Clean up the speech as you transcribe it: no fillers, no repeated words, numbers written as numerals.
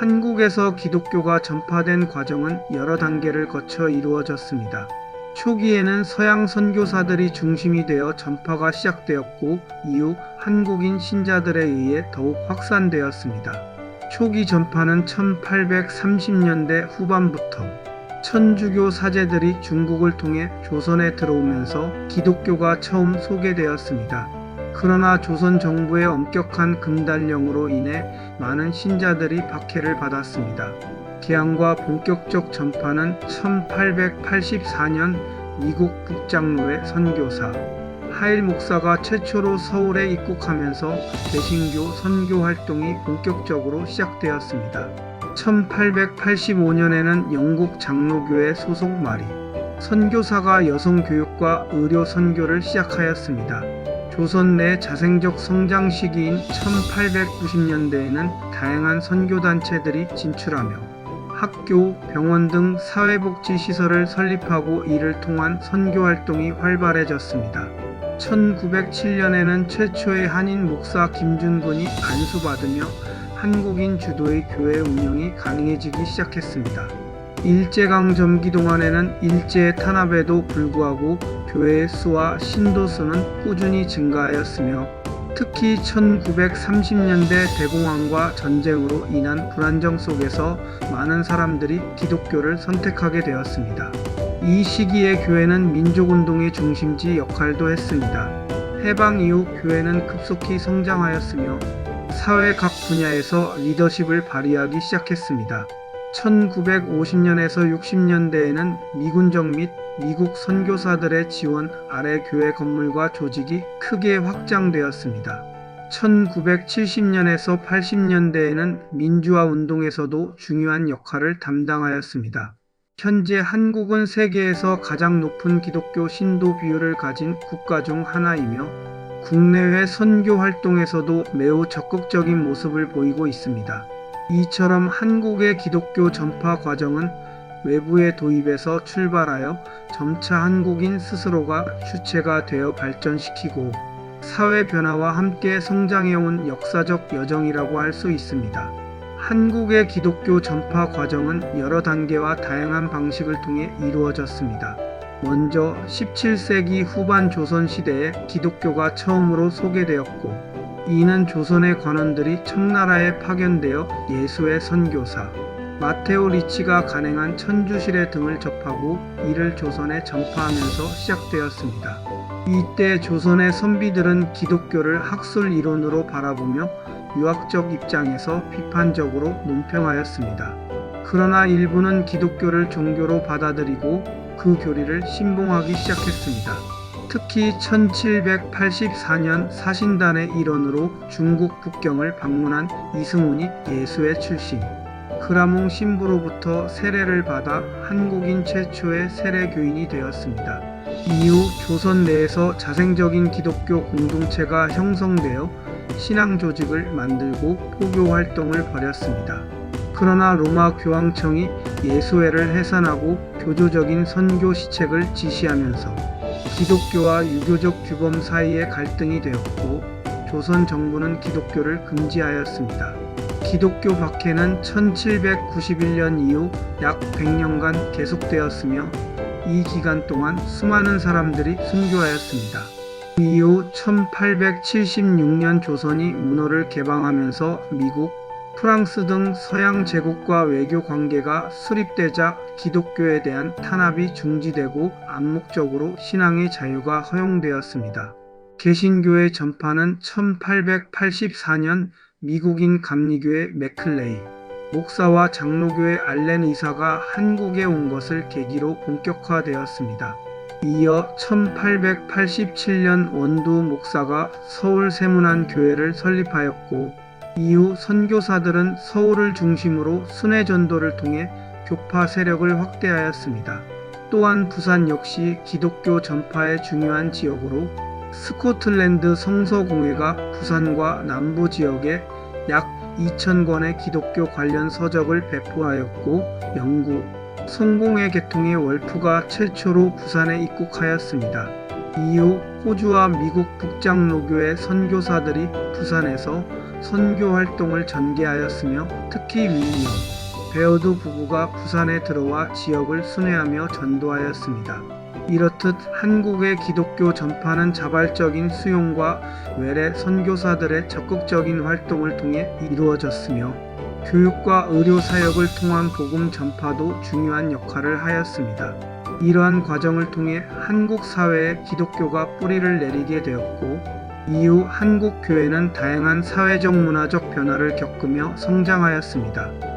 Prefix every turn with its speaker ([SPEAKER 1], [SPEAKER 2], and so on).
[SPEAKER 1] 한국에서 기독교가 전파된 과정은 여러 단계를 거쳐 이루어졌습니다. 초기에는 서양 선교사들이 중심이 되어 전파가 시작되었고 이후 한국인 신자들에 의해 더욱 확산되었습니다. 초기 전파는 1830년대 후반부터 천주교 사제들이 중국을 통해 조선에 들어오면서 기독교가 처음 소개되었습니다. 그러나 조선 정부의 엄격한 금단령으로 인해 많은 신자들이 박해를 받았습니다. 개항과 본격적 전파는 1884년 미국 북장로의 선교사 하일 목사가 최초로 서울에 입국하면서 개신교 선교 활동이 본격적으로 시작되었습니다. 1885년에는 영국 장로교회 소속 마리 선교사가 여성 교육과 의료 선교를 시작하였습니다. 조선 내 자생적 성장 시기인 1890년대에는 다양한 선교단체들이 진출하며 학교, 병원 등 사회복지시설을 설립하고 이를 통한 선교활동이 활발해졌습니다. 1907년에는 최초의 한인 목사 김준근이 안수받으며 한국인 주도의 교회 운영이 가능해지기 시작했습니다. 일제강 점기 동안에는 일제의 탄압에도 불구하고 교회의 수와 신도 수는 꾸준히 증가하였으며 특히 1930년대 대공황과 전쟁으로 인한 불안정 속에서 많은 사람들이 기독교를 선택하게 되었습니다. 이 시기에 교회는 민족운동의 중심지 역할도 했습니다. 해방 이후 교회는 급속히 성장하였으며 사회 각 분야에서 리더십을 발휘하기 시작했습니다. 1950년에서 60년대에는 미군정 및 미국 선교사들의 지원 아래 교회 건물과 조직이 크게 확장되었습니다. 1970년에서 80년대에는 민주화 운동에서도 중요한 역할을 담당하였습니다. 현재 한국은 세계에서 가장 높은 기독교 신도 비율을 가진 국가 중 하나이며 국내외 선교 활동에서도 매우 적극적인 모습을 보이고 있습니다. 이처럼 한국의 기독교 전파 과정은 외부의 도입에서 출발하여 점차 한국인 스스로가 주체가 되어 발전시키고 사회 변화와 함께 성장해온 역사적 여정이라고 할 수 있습니다. 한국의 기독교 전파 과정은 여러 단계와 다양한 방식을 통해 이루어졌습니다. 먼저 17세기 후반 조선시대에 기독교가 처음으로 소개되었고 이는 조선의 관원들이 청나라에 파견되어 예수의 선교사 마테오 리치가 간행한 천주시례 등을 접하고 이를 조선에 전파하면서 시작되었습니다. 이때 조선의 선비들은 기독교를 학술 이론으로 바라보며 유학적 입장에서 비판적으로 논평하였습니다. 그러나 일부는 기독교를 종교로 받아들이고 그 교리를 신봉하기 시작했습니다. 특히 1784년 사신단의 일원으로 중국 북경을 방문한 이승훈이 예수의 출신 그라몽 신부로부터 세례를 받아 한국인 최초의 세례교인이 되었습니다. 이후 조선 내에서 자생적인 기독교 공동체가 형성되어 신앙 조직을 만들고 포교 활동을 벌였습니다. 그러나 로마 교황청이 예수회를 해산하고 교조적인 선교 시책을 지시하면서 기독교와 유교적 규범 사이에 갈등이 되었고 조선 정부는 기독교를 금지하였습니다. 기독교 박해는 1791년 이후 약 100년간 계속되었으며 이 기간 동안 수많은 사람들이 순교하였습니다. 이후 1876년 조선이 문호를 개방하면서 미국, 프랑스 등 서양 제국과 외교 관계가 수립되자 기독교에 대한 탄압이 중지되고 암묵적으로 신앙의 자유가 허용되었습니다. 개신교의 전파는 1884년 미국인 감리교회 맥클레이 목사와 장로교회 알렌 의사가 한국에 온 것을 계기로 본격화되었습니다. 이어 1887년 원두 목사가 서울 세문안 교회를 설립하였고 이후 선교사들은 서울을 중심으로 순회 전도를 통해 교파 세력을 확대하였습니다. 또한 부산 역시 기독교 전파의 중요한 지역으로 스코틀랜드 성서공회가 부산과 남부 지역에 약 2,000권의 기독교 관련 서적을 배포하였고 영국, 성공회 계통의 월프가 최초로 부산에 입국하였습니다. 이후 호주와 미국 북장로교회 선교사들이 부산에서 선교 활동을 전개하였으며 특히 윌리엄 베어드 부부가 부산에 들어와 지역을 순회하며 전도하였습니다. 이렇듯 한국의 기독교 전파는 자발적인 수용과 외래 선교사들의 적극적인 활동을 통해 이루어졌으며 교육과 의료 사역을 통한 복음 전파도 중요한 역할을 하였습니다. 이러한 과정을 통해 한국 사회에 기독교가 뿌리를 내리게 되었고 이후 한국 교회는 다양한 사회적 문화적 변화를 겪으며 성장하였습니다.